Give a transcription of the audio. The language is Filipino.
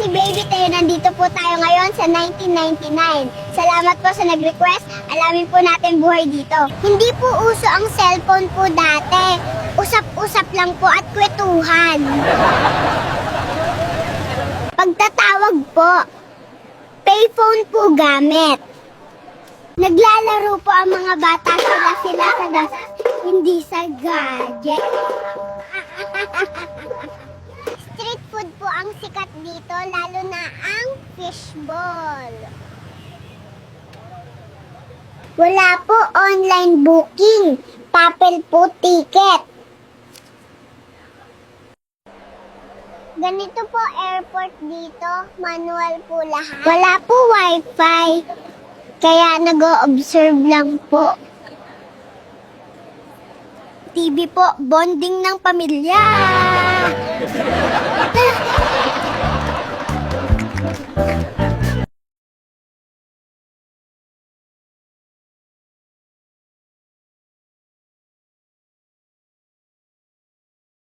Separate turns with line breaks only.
si Baby Tayo. Nandito po tayo ngayon sa 1999. Salamat po sa nag-request. Alamin po natin buhay dito. Hindi po uso ang cellphone po dati. Usap-usap lang po at kwetuhan. Pagtatawag po, payphone po gamit. Naglalaro po ang mga bata sila sa hindi sa gadget. Street food po ang sikat dito, lalo na ang fishball. Wala po online booking, papel po ticket. Ganito po airport dito, manual po lahat. Wala po wifi, kaya nag-o-observe lang po. TV po, bonding ng pamilya.